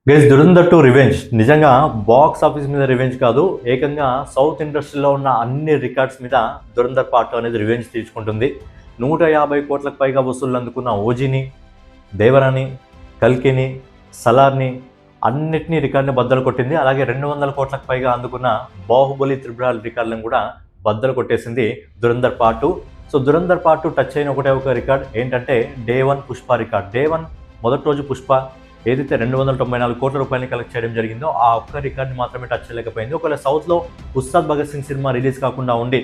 Guys Dhurandhar to revenge నిజంగా box office మీద revenge కాదు, ఏకంగా సౌత్ ఇండస్ట్రీలో ఉన్న అన్ని రికార్డ్స్ మీద దురంధర్ పార్ట్ అనేది రివెంజ్ తీర్చుకుంటుంది. 150 కోట్లకు పైగా వసూళ్లు అందుకున్న ఓజీని, దేవరాని, కల్కిని, సలార్ని అన్నిటినీ రికార్డుని బద్దలు కొట్టింది. అలాగే 200 కోట్లకు పైగా అందుకున్న బాహుబలి త్రిబుల్ రికార్డులను కూడా బద్దలు కొట్టేసింది Dhurandhar part 2. So Dhurandhar part 2 touch అయిన ఒక రికార్డ్ ఏంటంటే డే 1 పుష్ప రికార్డ్. డే 1 మొదటి రోజు పుష్ప ఏదైతే 294 కోట్ల రూపాయలని కలెక్ట్ చేయడం జరిగిందో ఆ ఒక్క రికార్డ్ని మాత్రమే టచ్ చేయలేకపోయింది. ఒకవేళ సౌత్లో ఉస్తాద్ భగత్ సింగ్ సినిమా రిలీజ్ కాకుండా ఉండి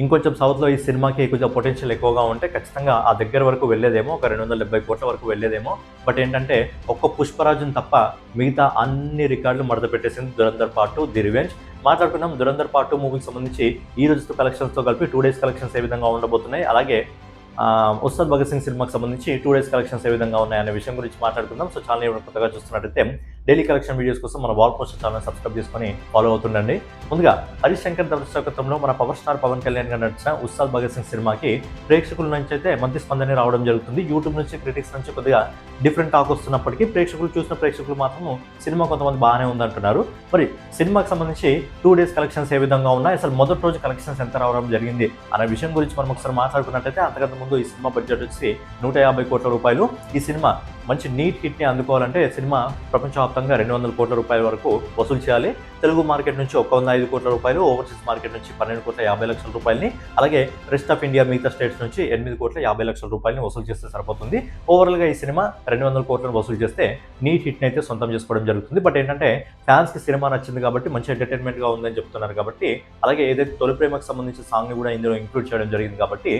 ఇంకొంచెం సౌత్లో ఈ సినిమాకి కొంచెం పొటెన్షియల్ ఎక్కువగా ఉంటే ఖచ్చితంగా ఆ దగ్గర వరకు వెళ్ళేదేమో, ఒక 270 కోట్ల వరకు వెళ్ళేదేమో. బట్ ఏంటంటే ఒక్క పుష్పరాజుని తప్ప మిగతా అన్ని రికార్డులు మడత పెట్టేసింది దురంధర్ పార్ట్ 2 ది రివెంజ్. మాట్లాడుకున్నాం దురంధర్ పార్ట్ 2 మూవీకి సంబంధించి ఈ రోజుతో కలెక్షన్స్తో కలిపి 2 డేస్ కలెక్షన్స్ ఏ విధంగా ఉండబోతున్నాయి, అలాగే ఉస్తాద్ భగత్ సింగ్ సినిమాకి సంబంధించి 2 డేస్ కలెక్షన్స్ ఏ విధంగా ఉన్నాయనే విషయం గురించి మాట్లాడుకుందాం. సో ఛానల్ ఏమైనా కొత్తగా చూస్తున్నట్టయితే డైలీ కలెక్షన్ వీడియోస్ కోసం మన వాల్ పోస్టర్ ఛానల్ సబ్స్క్రైబ్ చేసుకొని ఫాలో అవుతుండండి. ముందుగా హరీష్ శంకర్ దర్శకత్వంలో మన పవర్ స్టార్ పవన్ కళ్యాణ్ గారు నడిచిన ఉస్తాద్ భగత్ సింగ్ సినిమాకి ప్రేక్షకుల నుంచి అయితే మంచి స్పందన రావడం జరుగుతుంది. యూట్యూబ్ నుంచి, క్రిటిక్స్ నుంచి కొద్దిగా డిఫరెంట్ టాక్ వస్తున్నప్పటికీ ప్రేక్షకులు మాత్రం సినిమా కొంతమంది బాగానే ఉందంటున్నారు. మరి సినిమాకి సంబంధించి 2 డేస్ కలెక్షన్స్ ఏ విధంగా ఉన్నాయి, అసలు మొదటి రోజు కలెక్షన్స్ ఎంత రావడం జరిగింది అనే విషయం గురించి మనం ఒకసారి మాట్లాడుకున్నట్టయితే, అంతకంటే ముందు ఈ సినిమా బడ్జెట్ వచ్చి 150 కోట్ల రూపాయలు. ఈ సినిమా మంచి నీట్ హిట్ని అందుకోవాలంటే సినిమా ప్రపంచవ్యాప్తంగా 200 కోట్ల రూపాయల వరకు వసూలు చేయాలి. తెలుగు మార్కెట్ నుంచి 105 కోట్ల రూపాయలు, ఓవర్సీస్ మార్కెట్ నుంచి 12 కోట్ల 50 లక్షల రూపాయలని, అలాగే రెస్ట్ ఆఫ్ ఇండియా మిగతా స్టేట్స్ నుంచి 8 కోట్ల 50 లక్షల రూపాయలని వసూలు చేస్తే సరిపోతుంది. ఓవరాల్గా ఈ సినిమా 200 కోట్లను వసూలు చేస్తే నీట్ హిట్ని అయితే సొంతం చేసుకోవడం జరుగుతుంది. బట్ ఏంటంటే ఫ్యాన్స్కి సినిమా నచ్చింది కాబట్టి, మంచి ఎంటర్టైన్మెంట్గా ఉందని చెప్తున్నారు కాబట్టి, అలాగే ఏదైతే తొలి ప్రేమకు సంబంధించిన సాంగ్ని కూడా ఇందులో ఇంక్లూడ్ చేయడం జరిగింది కాబట్టి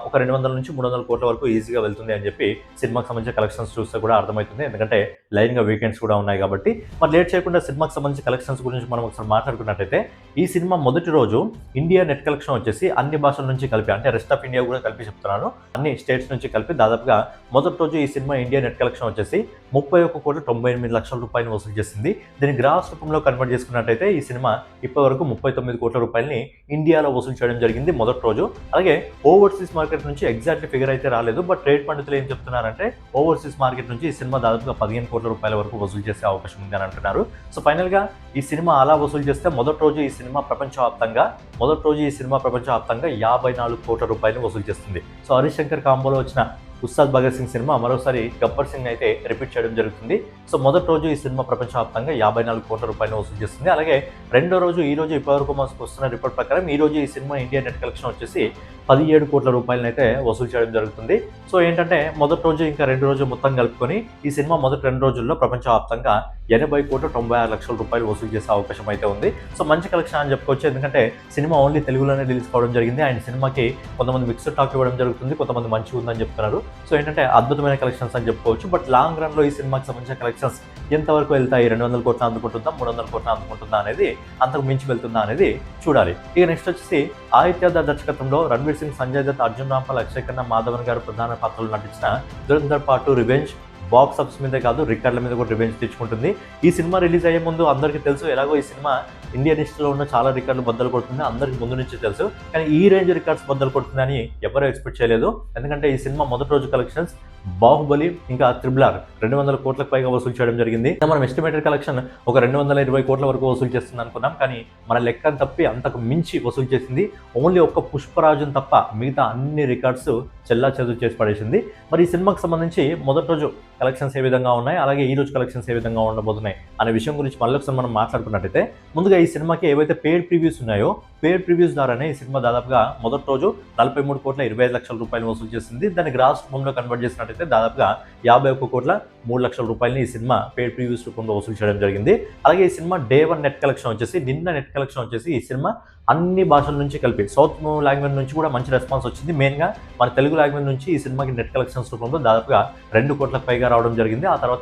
ఒక 200 నుంచి 300 కోట్ల వరకు ఈజీగా వెళ్తుంది అని చెప్పి సినిమాకి సంబంధించిన కలెక్షన్స్ చూస్తే కూడా అర్థమవుతుంది. ఎందుకంటే లైన్గా వీకెండ్స్ కూడా ఉన్నాయి కాబట్టి. మరి లేట్ చేయకుండా సినిమాకి సంబంధించిన కలెక్షన్స్ గురించి మనం ఒకసారి మాట్లాడుకున్నట్టయితే, ఈ సినిమా మొదటి రోజు ఇండియా నెట్ కలెక్షన్ వచ్చేసి అన్ని భాషల నుంచి కలిపి, అంటే రెస్ట్ ఆఫ్ ఇండియా కూడా కలిపి చెప్తున్నాను, అన్ని స్టేట్స్ నుంచి కలిపి దాదాపుగా మొదటి రోజు ఈ సినిమా ఇండియా నెట్ కలెక్షన్ వచ్చేసి 31 కోట్ల 98 లక్షల రూపాయలు వసూలు చేసింది. దీన్ని గ్రాస్ రూపంలో కన్వర్ట్ చేసుకున్నట్టయితే ఈ సినిమా ఇప్పటివరకు 39 కోట్ల రూపాయలని ఇండియాలో వసూలు చేయడం జరిగింది మొదటి రోజు. అలాగే ఓవర్సీస్ మార్కెట్ నుంచి ఎగ్జాక్ట్లీ ఫిగర్ అయితే రాలేదు, బట్ ట్రేడ్ పండితులు ఏం చెప్తున్నారంటే ఓవర్సీస్ మార్కెట్ నుంచి ఈ సినిమా దాదాపుగా 15 కోట్ల రూపాయల వరకు వసూలు చేసే అవకాశం ఉంది అని అంటున్నారు. సో ఫైనల్గా ఈ సినిమా అలా వసూలు చేస్తే మొదటి రోజు ఈ సినిమా ప్రపంచవ్యాప్తంగా 54 కోట్ల రూపాయలు వసూలు చేస్తుంది. సో హరీష్ శంకర్ కాంబోలో వచ్చిన ఉస్తాద్ భగత్ సింగ్ సినిమా మరోసారి గబ్బర్ సింగ్ అయితే రిపీట్ చేయడం జరుగుతుంది. సో మొదటి రోజు ఈ సినిమా ప్రపంచవ్యాప్తంగా 54 కోట్ల రూపాయలు వసూలు చేస్తుంది. అలాగే రెండో రోజు ఈ రోజు ఇప్పటివరకు మనకు వస్తున్న రిపోర్ట్ ప్రకారం ఈ రోజు ఈ సినిమా ఇండియా నెట్ కలెక్షన్ వచ్చేసి 17 కోట్ల రూపాయలను అయితే వసూలు చేయడం జరుగుతుంది. సో ఏంటంటే మొదటి రోజు ఇంకా 2 రోజులు మొత్తం కలుపుకొని ఈ సినిమా మొదటి 2 రోజుల్లో ప్రపంచవ్యాప్తంగా 80 కోట్ల 96 లక్షల రూపాయలు వసూలు చేసే అవకాశం అయితే ఉంది. సో మంచి కలెక్షన్ అని చెప్పుకోవచ్చు, ఎందుకంటే సినిమా ఓన్లీ తెలుగులోనే రిలీజ్ కావడం జరిగింది. ఆయన సినిమాకి కొంతమంది మిక్స్డ్ టాక్ ఇవ్వడం జరుగుతుంది, కొంతమంది మంచిగా ఉందని చెప్తున్నారు. సో ఏంటంటే అద్భుతమైన కలెక్షన్స్ అని చెప్పుకోవచ్చు. బట్ లాంగ్ రన్లో ఈ సినిమాకి సంబంధించిన కలెక్షన్స్ ఎంతవరకు వెళ్తాయి, 200 కోట్ల అందుకుంటుందా, 300 కోట్ల అందుకుంటుందా అనేది, అంతకు మించి వెళ్తుందా అనేది చూడాలి. ఇక నెక్స్ట్ వచ్చేసి ఆదిత్య దర్శకత్వంలో రణ్వీర్ సింగ్, సంజయ్ దత్, అర్జున్ రాంపాల్, అక్షయ్ ఖన్నా, మాధవన్ గారు ప్రధాన పాత్రలు నటించిన Dhurandhar part 2 revenge box office మీదే కాదు రికార్డుల మీద కూడా రివెంజ్ తెచ్చుకుంటుంది. ఈ సినిమా రిలీజ్ అయ్యే ముందు అందరికీ తెలుసు, ఎలాగో ఈ సినిమా ఇండియన్ హిస్టరీలో ఉన్న చాలా రికార్డులు బద్దలు కొడుతుంది, అందరికీ ముందు నుంచి తెలుసు. కానీ ఈ రేంజ్ రికార్డ్స్ బద్దలు కొడుతుందని ఎవరూ ఎక్స్పెక్ట్ చేయలేదు. ఎందుకంటే ఈ సినిమా మొదటి రోజు కలెక్షన్స్ బాహుబలి ఇంకా త్రిబుల్ 200 కోట్లకు పైగా వసూలు చేయడం జరిగింది. మనం ఎస్టిమేటెడ్ కలెక్షన్ ఒక 220 కోట్ల వరకు వసూలు చేస్తుంది అనుకున్నాం, కానీ మన లెక్కను తప్పి అంతకు మించి వసూలు చేసింది. ఓన్లీ ఒక్క పుష్పరాజుని తప్ప మిగతా అన్ని రికార్డ్స్ చెల్లా చెదురు చేసి పడేసింది. మరి ఈ సినిమాకి సంబంధించి మొదటి రోజు కలెక్షన్స్ ఏ విధంగా ఉన్నాయి, అలాగే ఈ రోజు కలెక్షన్స్ ఏ విధంగా ఉండబోతున్నాయి అనే విషయం గురించి మళ్ళీ ఒకసారి మనం మాట్లాడుకున్నట్టయితే, ముందుగా ఈ సినిమాకి ఏవైతే పెయిడ్ ప్రివ్యూస్ ఉన్నాయో పెయిడ్ ప్రివ్యూస్ ద్వారానే ఈ సినిమా దాదాపుగా మొదటి రోజు 43 కోట్ల 25 లక్షల రూపాయలు వసూలు చేసింది. దాన్ని గ్రాస్ రూపంలో కన్వర్ట్ చేసినట్టయితే దాదాపుగా 51 కోట్ల 3 లక్షల రూపాయలని ఈ సినిమా పెయిడ్ ప్రివ్యూస్ రూపంలో వసూలు చేయడం జరిగింది. అలాగే ఈ సినిమా డే 1 నెట్ కలెక్షన్ వచ్చేసి, నిన్న నెట్ కలెక్షన్ వచ్చేసి ఈ సినిమా అన్ని భాషల నుంచి కలిపి సౌత్ లాంగ్వేజ్ నుంచి కూడా మంచి రెస్పాన్స్ వచ్చింది. మెయిన్గా మన తెలుగు లాంగ్వేజ్ నుంచి ఈ సినిమాకి నెట్ కలెక్షన్స్ రూపంలో దాదాపుగా 2 కోట్లకు పైగా రావడం జరిగింది. ఆ తర్వాత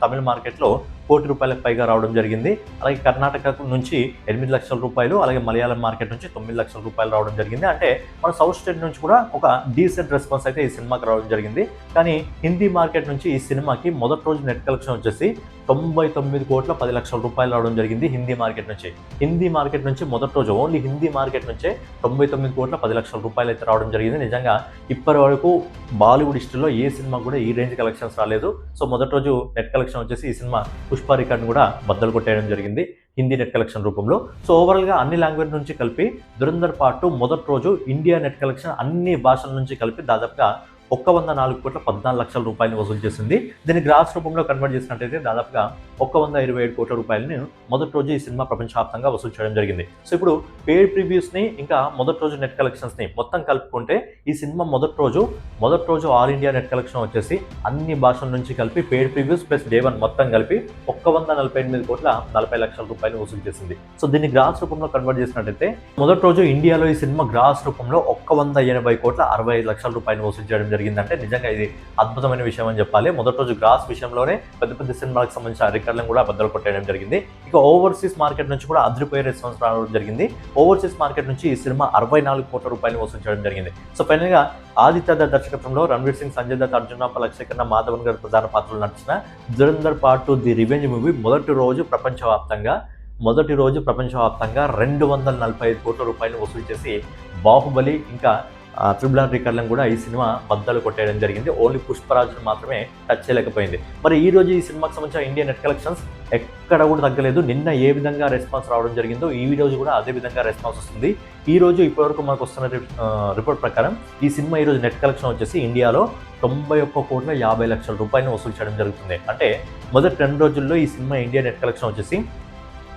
తమిళ మార్కెట్లో 1 కోటి రూపాయలకు పైగా రావడం జరిగింది. అలాగే కర్ణాటక నుంచి 8 లక్షల రూపాయలు, అలాగే మలయాళం మార్కెట్ నుంచి 9 లక్షల రూపాయలు రావడం జరిగింది. అంటే మన సౌత్ స్టేట్ నుంచి కూడా ఒక డీసెంట్ రెస్పాన్స్ అయితే ఈ సినిమాకి రావడం జరిగింది. కానీ హిందీ మార్కెట్ నుంచి ఈ సినిమాకి మొదటి రోజు నెట్ కలెక్షన్ వచ్చేసి 99 కోట్ల 10 లక్షల రూపాయలు రావడం జరిగింది హిందీ మార్కెట్ నుంచి. హిందీ మార్కెట్ నుంచి మొదటి రోజు ఓన్లీ హిందీ మార్కెట్ నుంచే 99 కోట్ల 10 లక్షల రూపాయలు అయితే రావడం జరిగింది. నిజంగా ఇప్పటి వరకు బాలీవుడ్ హిస్టరీలో ఏ సినిమా కూడా ఈ రేంజ్ కలెక్షన్స్ రాలేదు. సో మొదటి రోజు నెట్ కలెక్షన్ వచ్చేసి ఈ సినిమా పుష్ప రికార్డును కూడా బద్దలు కొట్టేయడం జరిగింది హిందీ నెట్ కలెక్షన్ రూపంలో. సో ఓవరాల్గా అన్ని లాంగ్వేజ్ నుంచి కలిపి దురంధర్ పార్ట్ 2 మొదటి రోజు ఇండియా నెట్ కలెక్షన్ అన్ని భాషల నుంచి కలిపి దాదాపుగా 104,14,00,00,000 రూపాయలు వసూలు చేసింది. దీన్ని గ్రాస్ రూపంలో కన్వర్ట్ చేసినట్టయితే దాదాపుగా 127 కోట్ల రూపాయలని మొదటి రోజు ఈ సినిమా ప్రపంచవ్యాప్తంగా వసూలు చేయడం జరిగింది. సో ఇప్పుడు పేడ్ ప్రివ్యూస్ని ఇంకా మొదటి రోజు నెట్ కలెక్షన్స్ని మొత్తం కలుపుకుంటే ఈ సినిమా మొదటి రోజు ఆల్ ఇండియా నెట్ కలెక్షన్ వచ్చేసి అన్ని భాషల నుంచి కలిపి పేడ్ ప్రివ్యూస్ ప్లస్ డే 1 మొత్తం కలిపి 148,40,00,000 రూపాయలు వసూలు చేసింది. సో దీన్ని గ్రాస్ రూపంలో కన్వర్ట్ చేసినట్టయితే మొదటి రోజు ఇండియాలో ఈ సినిమా గ్రాస్ రూపంలో 180,65,00,000 రూపాయలు వసూలు చేయడం జరిగిందంటే నిజంగా ఇది అద్భుతమైన విషయం అని చెప్పాలి. మొదటి రోజు గ్రాస్ విషయంలోనే పెద్ద పెద్ద సినిమాలకు సంబంధించిన రికార్డులను కూడా బద్దలు కొట్టేయడం జరిగింది. ఇక ఓవర్సీస్ మార్కెట్ నుంచి కూడా అదిరిపోయే రెస్పాన్స్ రావడం జరిగింది. ఓవర్సీస్ మార్కెట్ నుంచి ఈ సినిమా 64 కోట్ల రూపాయలు వసూలు చేయడం జరిగింది. సో ఫైనల్ గా ఆదిత్య దత్ దర్శకత్వంలో రణ్వీర్ సింగ్, సంజయ్ దత్, అర్జున్ రాంపాల్, అక్షయ్ ఖన్నా, మాధవన్ గారు ప్రధాన పాత్రలు నటించిన Dhurandhar part 2 the revenge movie మొదటి రోజు ప్రపంచవ్యాప్తంగా 245 కోట్ల రూపాయలు వసూలు చేసి బాహుబలి ఇంకా RRR రికార్డులను కూడా ఈ సినిమా బద్దలు కొట్టేయడం జరిగింది. ఓన్లీ పుష్పరాజును మాత్రమే టచ్ చేయలేకపోయింది. మరి ఈ రోజు ఈ సినిమాకి సంబంధించిన ఇండియన్ నెట్ కలెక్షన్స్ ఎక్కడ కూడా తగ్గలేదు. నిన్న ఏ విధంగా రెస్పాన్స్ రావడం జరిగిందో ఈ రోజు కూడా అదే విధంగా రెస్పాన్స్ వస్తుంది. ఈ రోజు ఇప్పటివరకు మనకు వస్తున్న రిపోర్ట్ ప్రకారం ఈ సినిమా ఈ రోజు నెట్ కలెక్షన్ వచ్చేసి ఇండియాలో 91,50,00,000 రూపాయలను వసూలు చేయడం జరుగుతుంది. అంటే మొదటి 2 రోజుల్లో ఈ సినిమా ఇండియా నెట్ కలెక్షన్ వచ్చేసి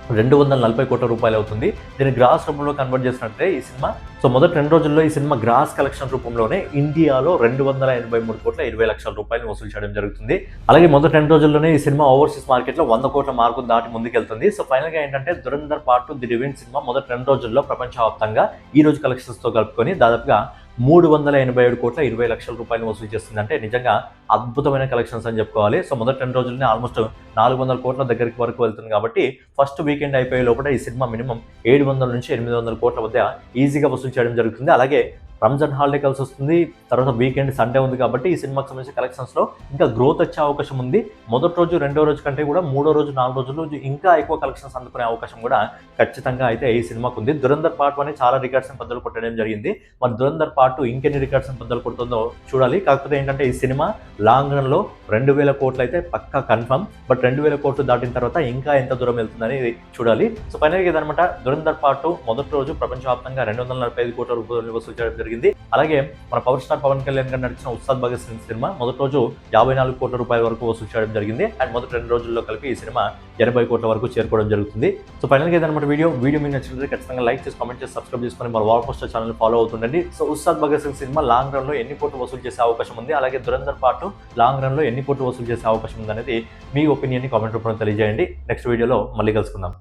240 కోట్ల రూపాయలు అవుతుంది. దీన్ని గ్రాస్ రూపంలో కన్వర్ట్ చేసినట్టే ఈ సినిమా మొదటి 2 రోజుల్లో ఈ సినిమా గ్రాస్ కలెక్షన్ రూపంలోనే ఇండియాలో 283,20,00,000 రూపాయలు వసూలు చేయడం జరుగుతుంది. అలాగే మొదటి 2 రోజుల్లోనే ఈ సినిమా ఓవర్సీస్ మార్కెట్లో 100 కోట్ల మార్కు దాటి ముందుకెళ్తుంది. సో ఫైనల్గా ఏంటంటే Dhurandhar part 2 the revenge cinema మొదటి 2 రోజుల్లో ప్రపంచవ్యాప్తంగా ఈ రోజు కలెక్షన్స్తో కలుపుకొని దాదాపుగా 387,20,00,000 రూపాయలు వసూలు చేస్తుంది. అంటే నిజంగా అద్భుతమైన కలెక్షన్స్ అని చెప్పుకోవాలి. సో మొదటి 2 రోజుల్లోనే ఆల్మోస్ట్ 400 కోట్ల దగ్గరికి వరకు వెళ్తుంది కాబట్టి ఫస్ట్ వీకెండ్ అయిపోయే లోపల ఈ సినిమా మినిమం 700 నుంచి 800 కోట్ల మధ్య ఈజీగా వసూలు చేయడం జరుగుతుంది. అలాగే రంజాన్ హాలిడే కలిసి వస్తుంది, తర్వాత వీకెండ్ సండే ఉంది కాబట్టి ఈ సినిమాకి సంబంధించిన కలెక్షన్స్లో ఇంకా గ్రోత్ వచ్చే అవకాశం ఉంది. మొదటి రోజు 2వ రోజు కంటే కూడా 3వ రోజు 4 రోజులు ఇంకా ఎక్కువ కలెక్షన్స్ అందుకునే అవకాశం కూడా ఖచ్చితంగా అయితే ఈ సినిమాకు ఉంది. దురంధర్ పార్ట్ 1 చాలా రికార్డ్స్ని బద్దలు కొట్టడం జరిగింది. మరి దురంధర్ పార్ట్ 2 ఇంకెన్ని రికార్డ్స్ని బద్దలు కొడుతుందో చూడాలి. కాకపోతే ఏంటంటే ఈ సినిమా లాంగ్ రన్లో 2,000 కోట్లు అయితే పక్కా కన్ఫర్మ్. బట్ 2,000 కోట్లు దాటిన తర్వాత ఇంకా ఎంత దూరం వెళ్తుందని చూడాలి. సో ఫైనల్గా ఇదనమాట దురంధర్ పార్ట్ 2 మొదటి రోజు ప్రపంచవ్యాప్తంగా 245 కోట్ల రూపాయలు వసూలు చేయడం జరిగింది. అలాగే మన పవర్ స్టార్ పవన్ కళ్యాణ్ గారు నడిచిన ఉస్తాద్ భగత్ సింగ్ సినిమా మొదటి రోజు 54 కోట్ల రూపాయల వరకు వసూలు చేయడం జరిగింది. అండ్ మొదటి 2 రోజుల్లో కలిపి ఈ సినిమా 80 కోట్ల వరకు చేరుకోవడం జరుగుతుంది. సో ఫైనల్గా ఏదన్నమాట వీడియో మీకు నచ్చినట్లయితే ఖచ్చితంగా లైక్ చేసి కామెంట్ చేసి సబ్స్క్రైబ్ చేసుకొని మన వార్ పోస్టర్ ఛానల్ ఫాలో అవుతుండండి. So Ustaad Bhagat Singh cinema long run లో ఎన్ని కోట్లు వసూలు చేసే అవకాశం ఉంది, అలాగే దురంధర్ పార్ట్ లాంగ్ రన్ లో ఎన్ని కోట్లు వసూలు చేసే అవకాశం ఉంది అనేది మీ ఒపీనియన్ ని కామెంట్ రూపంలో తెలియజేయండి. నెక్స్ట్ వీడియోలో మళ్ళీ కలుసుకుందాం.